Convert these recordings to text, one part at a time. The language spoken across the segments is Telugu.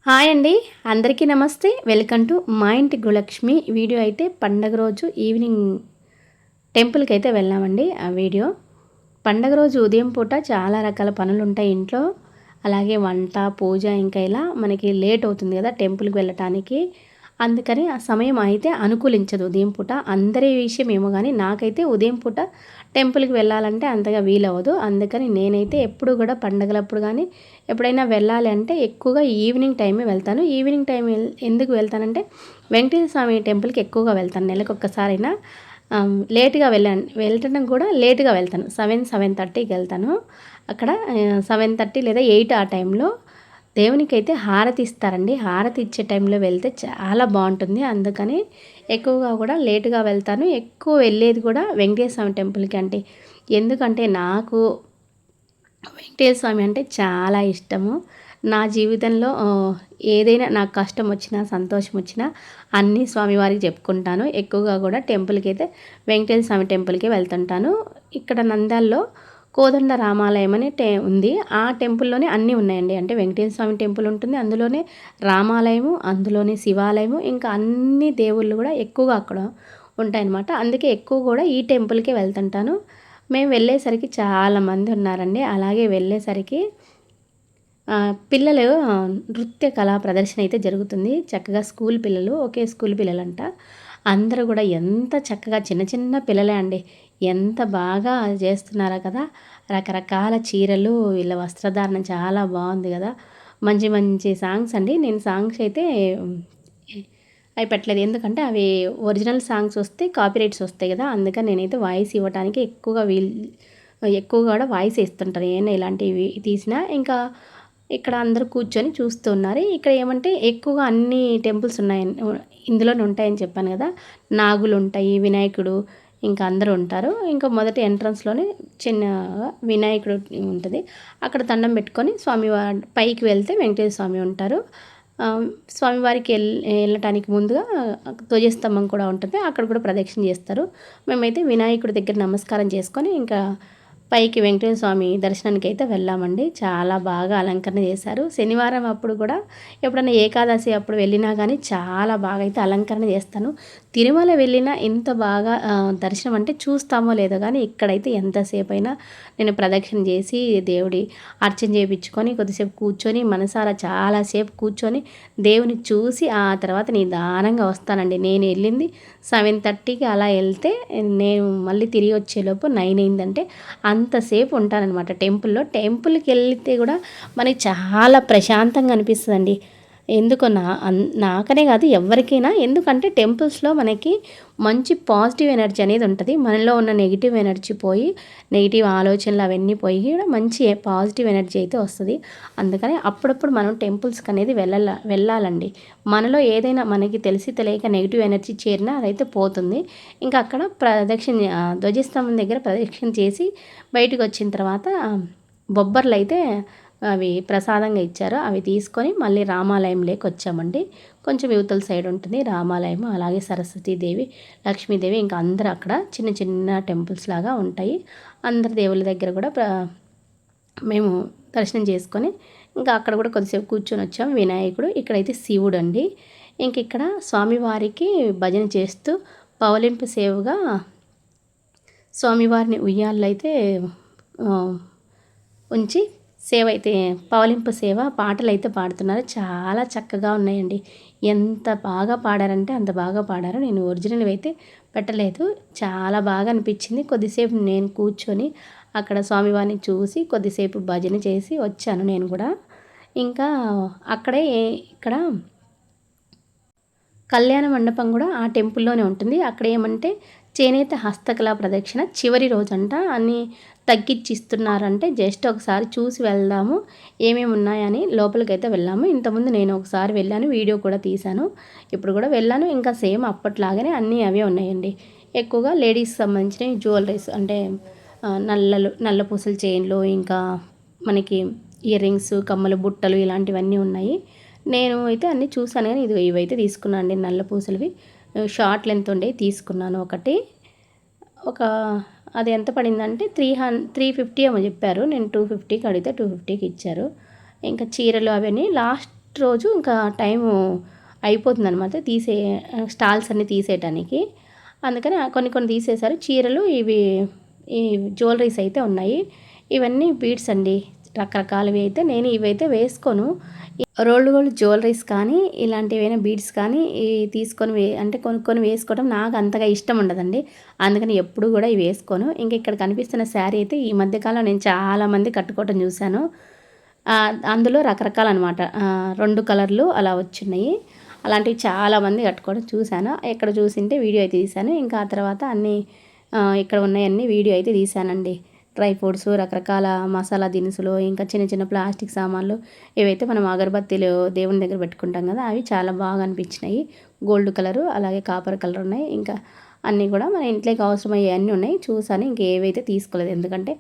హాయ్ అండి. అందరికీ నమస్తే. వెల్కమ్ టు మా ఇంటి గృహలక్ష్మి. వీడియో అయితే పండగ రోజు ఈవినింగ్ టెంపుల్కి అయితే వెళ్ళామండి. ఆ వీడియో పండగ రోజు ఉదయం పూట చాలా రకాల పనులు ఉంటాయి ఇంట్లో. అలాగే వంట, పూజ ఇంకా ఇలా మనకి లేట్ అవుతుంది కదా టెంపుల్కి వెళ్ళటానికి. అందుకని ఆ సమయం అయితే అనుకూలించదు ఉదయం పూట. అందరి విషయం ఏమో కానీ నాకైతే ఉదయం పూట టెంపుల్కి వెళ్ళాలంటే అంతగా వీలవ్వదు. అందుకని నేనైతే ఎప్పుడు కూడా పండగలప్పుడు కానీ ఎప్పుడైనా వెళ్ళాలి అంటే ఎక్కువగా ఈవినింగ్ టైమే వెళ్తాను. ఈవినింగ్ టైం ఎందుకు వెళ్తానంటే వెంకటేశ్వర స్వామి టెంపుల్కి ఎక్కువగా వెళ్తాను. నెలకు ఒక్కసారైనా లేట్‌గా వెళ్ళటం కూడా లేట్‌గా వెళ్తాను. 7:30కి వెళ్తాను. అక్కడ 7:30 లేదా 8 ఆ టైంలో దేవునికైతే హారతి ఇస్తారండి. హారతి ఇచ్చే టైంలో వెళ్తే చాలా బావుంటుంది. అందుకని ఎక్కువగా కూడా లేట్‌గా వెళ్తాను. ఎక్కువ వెళ్ళేది కూడా వెంకటేశ్వర స్వామి టెంపుల్‌కి అంటే ఎందుకంటే నాకు వెంకటేశ్వర స్వామి అంటే చాలా ఇష్టము. నా జీవితంలో ఏదైనా నాకు కష్టం వచ్చినా, సంతోషం వచ్చినా అన్నీ స్వామివారికి చెప్పుకుంటాను. ఎక్కువగా కూడా టెంపుల్‌కైతే వెంకటేశ్వర స్వామి టెంపుల్‌కే వెళ్తుంటాను. ఇక్కడ నంద్యాలలో కోదండ రామాలయం అని ఉంది. ఆ టెంపుల్‌లోనే అన్నీ ఉన్నాయండి. అంటే వెంకటేశ్వర స్వామి టెంపుల్ ఉంటుంది. అందులోనే రామాలయము, అందులోనే శివాలయము, ఇంకా అన్ని దేవుళ్ళు కూడా ఎక్కువగా అక్కడ ఉంటాయన్నమాట. అందుకే ఎక్కువ కూడా ఈ టెంపుల్‌కే వెళ్తుంటాను. మేము వెళ్ళేసరికి చాలామంది ఉన్నారండి. అలాగే వెళ్ళేసరికి పిల్లలు నృత్య కళా ప్రదర్శన అయితే జరుగుతుంది. చక్కగా స్కూల్ పిల్లలు, ఒకే స్కూల్ పిల్లలంట. అందరూ కూడా ఎంత చక్కగా చిన్న చిన్న పిల్లలే అండి. ఎంత బాగా చేస్తున్నారో కదా! రకరకాల చీరలు, వీళ్ళ వస్త్రధారణ చాలా బాగుంది కదా! మంచి మంచి సాంగ్స్ అండి. నేను సాంగ్స్ అయితే అవి పెట్టలేదు. ఎందుకంటే అవి ఒరిజినల్ సాంగ్స్ వస్తే కాపీరైట్స్ వస్తాయి కదా! అందుకని నేనైతే వాయిస్ ఇవ్వడానికి ఎక్కువగా కూడా వాయిస్ ఇస్తుంటాను. ఏమైనా ఇలాంటివి తీసినా ఇంకా ఇక్కడ అందరూ కూర్చొని చూస్తూ ఉన్నారు. ఇక్కడ ఏమంటే ఎక్కువగా అన్ని టెంపుల్స్ ఇందులోనే ఉంటాయని చెప్పాను కదా! నాగులుంటాయి, వినాయకుడు ఇంకా అందరూ ఉంటారు. ఇంకా మొదటి ఎంట్రన్స్‌లోనే చిన్నగా వినాయకుడు ఉంటది. అక్కడ దండం పెట్టుకొని పైకి వెళ్తే వెంకటేశ్వర స్వామి ఉంటారు. స్వామివారికి వెళ్ళటానికి ముందుగా ధ్వజస్తంభం కూడా ఉంటుంది. అక్కడ కూడా ప్రదక్షిణ చేస్తారు. మేమైతే వినాయకుడి దగ్గర నమస్కారం చేసుకొని ఇంకా పైకి వెంకటేశ్వర స్వామి దర్శనానికి అయితే వెళ్ళామండి. చాలా బాగా అలంకరణ చేశారు. శనివారం అప్పుడు కూడా ఎప్పుడైనా ఏకాదశి అప్పుడు వెళ్ళినా కానీ చాలా బాగా అయితే అలంకరణ చేస్తాను. తిరుమల వెళ్ళినా ఎంత బాగా దర్శనం అంటే చూస్తామో లేదో కానీ ఇక్కడైతే ఎంతసేపు అయినా నేను ప్రదక్షిణ చేసి దేవుడి అర్చన చేయించుకొని కొద్దిసేపు కూర్చొని మనసారా చాలాసేపు కూర్చొని దేవుని చూసి ఆ తర్వాత నిదానంగా వస్తానండి. నేను వెళ్ళింది 7:30కి అలా వెళ్తే నేను మళ్ళీ తిరిగి వచ్చేలోపు 9 అయిందంటే అంతసేపు ఉంటాననమాట టెంపుల్‌లో. టెంపుల్‌కి వెళ్తే కూడా మనకి చాలా ప్రశాంతంగా అనిపిస్తదండి. ఎందుకో నాకనే కాదు ఎవరికైనా. ఎందుకంటే టెంపుల్స్‌లో మనకి మంచి పాజిటివ్ ఎనర్జీ అనేది ఉంటది. మనలో ఉన్న నెగెటివ్ ఎనర్జీ పోయి, నెగెటివ్ ఆలోచనలు అవన్నీ పోయి కూడా మంచి పాజిటివ్ ఎనర్జీ అయితే వస్తది. అందుకని అప్పుడప్పుడు మనం టెంపుల్స్‌కి అనేది వెళ్ళాలండి. మనలో ఏదైనా మనకి తెలిసి తెలియక నెగెటివ్ ఎనర్జీ చేరినా అదైతే పోతుంది. ఇంకా అక్కడ ధ్వజస్తంభం దగ్గర ప్రదక్షిణ చేసి బయటికి వచ్చిన తర్వాత బొబ్బర్లయితే అవి ప్రసాదంగా ఇచ్చారు. అవి తీసుకొని మళ్ళీ రామాలయంలోకి వచ్చామండి. కొంచెం యువతల సైడ్ ఉంటుంది రామాలయం. అలాగే సరస్వతీదేవి, లక్ష్మీదేవి ఇంకా అందరూ అక్కడ చిన్న చిన్న టెంపుల్స్ లాగా ఉంటాయి. అందరి దేవుళ్ళ దగ్గర కూడా మేము దర్శనం చేసుకొని ఇంకా అక్కడ కూడా కొద్దిసేపు కూర్చొని వచ్చాం. వినాయకుడు, ఇక్కడైతే శివుడు అండి. ఇంక ఇక్కడ స్వామివారికి భజన చేస్తూ పవలింపు సేవగా స్వామివారిని ఉయ్యాల్లో అయితే ఉంచి సేవ అయితే పవలింపు సేవ పాటలైతే పాడుతున్నారు. చాలా చక్కగా ఉన్నాయండి. ఎంత బాగా పాడారంటే అంత బాగా పాడారు. నేను ఒరిజినల్‌వి అయితే పెట్టలేదు. చాలా బాగా అనిపించింది. కొద్దిసేపు నేను కూర్చొని అక్కడ స్వామివారిని చూసి కొద్దిసేపు భజన చేసి వచ్చాను నేను కూడా. ఇంకా అక్కడే ఇక్కడ కళ్యాణ మండపం కూడా ఆ టెంపుల్లోనే ఉంటుంది. అక్కడ ఏమంటే చేనేత హస్తకళా ప్రదక్షిణ చివరి రోజంట అన్నీ తగ్గించి ఇస్తున్నారంటే జస్ట్ ఒకసారి చూసి వెళ్దాము ఏమేమి ఉన్నాయని లోపలికైతే వెళ్ళాము. ఇంతకుముందు నేను ఒకసారి వెళ్ళాను, వీడియో కూడా తీశాను. ఇప్పుడు కూడా వెళ్ళాను. ఇంకా సేమ్ అప్పట్లాగానే అన్నీ అవే ఉన్నాయండి. ఎక్కువగా లేడీస్కి సంబంధించినవి జ్యువెలరీస్ అంటే నల్ల పూసల చైన్లు, ఇంకా మనకి ఇయర్ రింగ్స్, కమ్మలు, బుట్టలు ఇలాంటివన్నీ ఉన్నాయి. నేను అయితే అన్నీ చూసాను కానీ ఇవైతే తీసుకున్నాను అండి నల్ల పూసలవి. షార్ట్ లెంత్ ఉండేవి తీసుకున్నాను ఒకటి. ఒక అది ఎంత పడిందంటే 350 ఏమో చెప్పారు. నేను 250కి అడిగితే 250కి ఇచ్చారు. ఇంకా చీరలు అవన్నీ లాస్ట్ రోజు ఇంకా టైము అయిపోతుందనమాట స్టాల్స్ అన్నీ తీసేయటానికి. అందుకని కొన్ని కొన్ని తీసేశారు. చీరలు ఈ జ్యువెలరీస్ అయితే ఉన్నాయి. ఇవన్నీ బీడ్స్ అండి. రకరకాలవి అయితే నేను ఇవైతే వేసుకోను. రోల్డ్ గోల్డ్ జ్యువెలరీస్ కానీ ఇలాంటివైనా బీడ్స్ కానీ తీసుకొని అంటే కొనుక్కొని వేసుకోవడం నాకు అంతగా ఇష్టం ఉండదండి. అందుకని ఎప్పుడు కూడా ఇవి వేసుకోను. ఇంక ఇక్కడ కనిపిస్తున్న శారీ అయితే ఈ మధ్యకాలంలో నేను చాలామంది కట్టుకోవటం చూశాను. అందులో రకరకాలనమాట. 2 కలర్లు అలా వచ్చున్నాయి. అలాంటివి చాలామంది కట్టుకోవడం చూశాను. ఎక్కడ చూసింటే వీడియో అయితే తీశాను. ఇంకా ఆ తర్వాత అన్నీ ఇక్కడ ఉన్నాయన్నీ వీడియో అయితే తీశానండి. డ్రై ఫ్రూట్స్, రకరకాల మసాలా దినుసులు, ఇంకా చిన్న చిన్న ప్లాస్టిక్ సామాన్లు, ఇవైతే మనం అగరబత్తీలు దేవుని దగ్గర పెట్టుకుంటాం కదా, అవి చాలా బాగా అనిపించినాయి. గోల్డ్ కలరు అలాగే కాపర్ కలర్ ఉన్నాయి. ఇంకా అన్నీ కూడా మన ఇంట్లోకి అవసరమయ్యే అన్నీ ఉన్నాయి. చూసాను. ఇంక ఏవైతే తీసుకోలేదు, ఎందుకంటే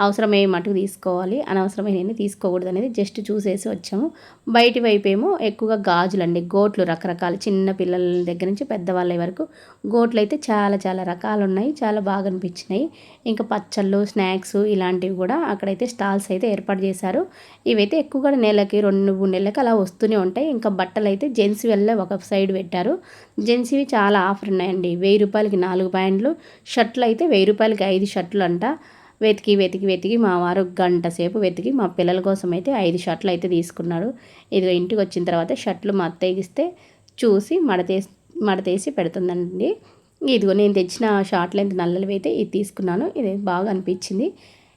అవసరమయ్యే మటుకు తీసుకోవాలి, అనవసరమైనవి తీసుకోకూడదు అనేది జస్ట్ చూసేసి వచ్చాము. బయటి వైపు ఏమో ఎక్కువగా గాజులండి, గోట్లు రకరకాలు, చిన్న పిల్లల దగ్గర నుంచి పెద్దవాళ్ళ వరకు గోట్లు అయితే చాలా చాలా రకాలు ఉన్నాయి. చాలా బాగా అనిపించినాయి. ఇంకా పచ్చళ్ళు, స్నాక్స్ ఇలాంటివి కూడా అక్కడైతే స్టాల్స్ అయితే ఏర్పాటు చేశారు. ఇవైతే ఎక్కువగా నెలకి 2-3 నెలలకి అలా వస్తూనే ఉంటాయి. ఇంకా బట్టలు అయితే జెంట్స్ వెళ్ళే ఒక సైడ్ పెట్టారు. జెంట్స్వి చాలా ఆఫర్ ఉన్నాయండి. 1000 రూపాయలకి 4 ప్యాంట్లు, షర్ట్లు అయితే 1000 రూపాయలకి 5 షర్ట్లు అంట. వెతికి మా వారు గంట సేపు వెతికి మా పిల్లల కోసం అయితే 5 షర్ట్లు అయితే తీసుకున్నాడు. ఇదిగో ఇంటికి వచ్చిన తర్వాత షర్ట్లు మా అత్తయ్యకి ఇస్తే చూసి మడతేసి పెడుతుందండి. ఇదిగో నేను తెచ్చిన షార్ట్ లెంత్ నల్లవి అయితే ఇది తీసుకున్నాను. ఇది బాగా అనిపించింది.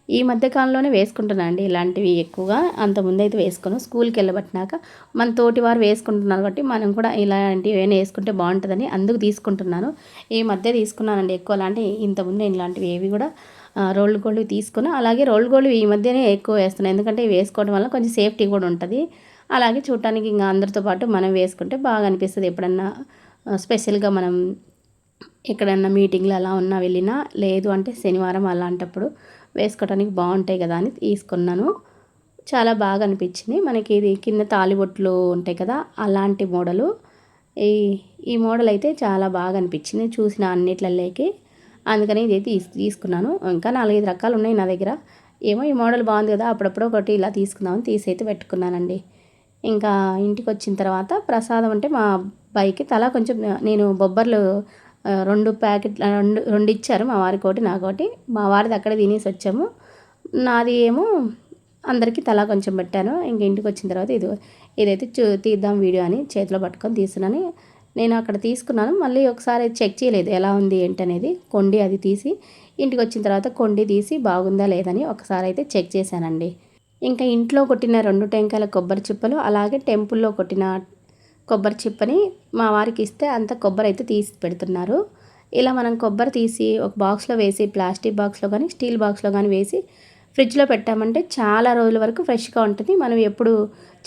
ఈ మధ్యకాలంలోనే వేసుకుంటున్నాను అండి ఇలాంటివి ఎక్కువగా. అంతకుముందు అయితే వేసుకోను. స్కూల్కి వెళ్ళబట్టినాక మన తోటి వారు వేసుకుంటున్నారు కాబట్టి మనం కూడా ఇలాంటివి ఏమైనా వేసుకుంటే బాగుంటుందని అందుకు తీసుకుంటున్నాను. ఈ మధ్య తీసుకున్నానండి ఎక్కువ. అలాంటి ఇంతకుముందు నేను ఇలాంటివి ఏవి కూడా రోల్డ్ గోల్డ్ తీసుకున్నా. అలాగే రోల్డ్ గోల్డ్ ఈ మధ్యనే ఎక్కువ వేస్తున్నాను, ఎందుకంటే ఇవి వేసుకోవడం వల్ల కొంచెం సేఫ్టీ కూడా ఉంటుంది. అలాగే చూడటానికి ఇంకా అందరితో పాటు మనం వేసుకుంటే బాగా అనిపిస్తుంది. ఎప్పుడన్నా స్పెషల్గా మనం ఎక్కడన్నా మీటింగ్లు అలా ఉన్నా వెళ్ళినా, లేదు అంటే శనివారం అలాంటప్పుడు వేసుకోవడానికి బాగుంటాయి కదా అని తీసుకున్నాను. చాలా బాగా అనిపించింది. మనకి ఇది కింద తాలిబొట్లు ఉంటాయి కదా, అలాంటి మోడలు. ఈ ఈ మోడల్ అయితే చాలా బాగా అనిపించింది చూసిన అన్నిట్లలోకి. అందుకని ఇది తీసుకున్నాను. ఇంకా 4-5 రకాలు ఉన్నాయి నా దగ్గర. ఏమో ఈ మోడల్ బాగుంది కదా, అప్పుడప్పుడు ఒకటి ఇలా తీసుకుందామని తీసి పెట్టుకున్నానండి. ఇంకా ఇంటికి వచ్చిన తర్వాత ప్రసాదం అంటే మా అబ్బాయికి తలా కొంచెం నేను బొబ్బర్లు 2 ప్యాకెట్లు 2 ఇచ్చారు. మా వారికి ఒకటి, నాకొకటి. మా వారిది అక్కడే తినేసి వచ్చాము. నాది ఏమో అందరికీ తలా కొంచెం పెట్టాను. ఇంక ఇంటికి వచ్చిన తర్వాత ఇదైతే తీద్దాం వీడియో అని చేతిలో పట్టుకొని తీస్తున్నాను. నేను అక్కడ తీసుకున్నాను. మళ్ళీ ఒకసారి చెక్ చేయలేదు ఎలా ఉంది ఏంటనేది. కొండి అది తీసి ఇంటికి వచ్చిన తర్వాత కొండి తీసి బాగుందా లేదని ఒకసారి అయితే చెక్ చేశానండి. ఇంకా ఇంట్లో కొట్టిన 2 టెంకాయల కొబ్బరి చిప్పలు, అలాగే టెంపుల్లో కొట్టిన కొబ్బరి చిప్పని మా వారికి ఇస్తే అంత కొబ్బరి అయితే తీసి పెడుతున్నారు. ఇలా మనం కొబ్బరి తీసి ఒక బాక్స్లో వేసి, ప్లాస్టిక్ బాక్స్లో కానీ స్టీల్ బాక్స్లో కానీ వేసి ఫ్రిడ్జ్లో పెట్టామంటే చాలా రోజుల వరకు ఫ్రెష్గా ఉంటుంది. మనం ఎప్పుడు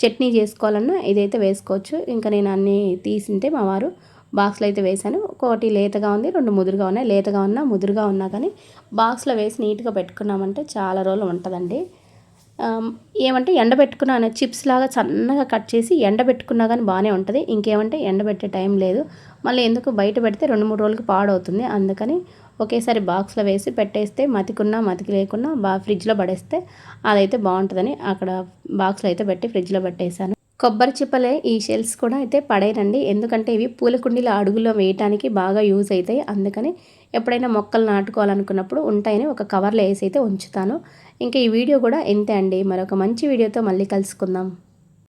చట్నీ చేసుకోవాలన్నా ఇదైతే వేసుకోవచ్చు. ఇంకా నేను అన్నీ తీసింటే మా వారు బాక్స్లో అయితే వేశాను. ఒకటి లేతగా ఉంది, 2 ముదురుగా ఉన్నాయి. లేతగా ఉన్నా ముదురుగా ఉన్నా కానీ బాక్స్లో వేసి నీట్గా పెట్టుకున్నామంటే చాలా రోజులు ఉంటుందండి. ఏమంటే ఎండబెట్టుకున్న చిప్స్ లాగా సన్నగా కట్ చేసి ఎండబెట్టుకున్నా కానీ బాగానే ఉంటుంది. ఇంకేమంటే ఎండబెట్టే టైం లేదు. మళ్ళీ ఎందుకు బయట పెడితే 2-3 రోజులకి పాడవుతుంది. అందుకని ఒకేసారి బాక్స్లో వేసి పెట్టేస్తే మతికున్నా మతికి లేకున్నా ఫ్రిడ్జ్లో పడేస్తే అదైతే బాగుంటుందని అక్కడ బాక్స్లో అయితే పెట్టి ఫ్రిడ్జ్లో పెట్టేశాను. కొబ్బరి చిప్పలే ఈ షెల్స్ కూడా అయితే పడేయండి, ఎందుకంటే ఇవి పూల కుండీల అడుగులో వేయటానికి బాగా యూజ్ అవుతాయి. అందుకని ఎప్పుడైనా మొక్కలు నాటుకోవాలనుకున్నప్పుడు ఉంటాయని ఒక కవర్లో వేసి అయితే ఉంచుతాను. ఇంకా ఈ వీడియో కూడా ఇంతే అండి. మరొక మంచి వీడియోతో మళ్ళీ కలుసుకుందాం.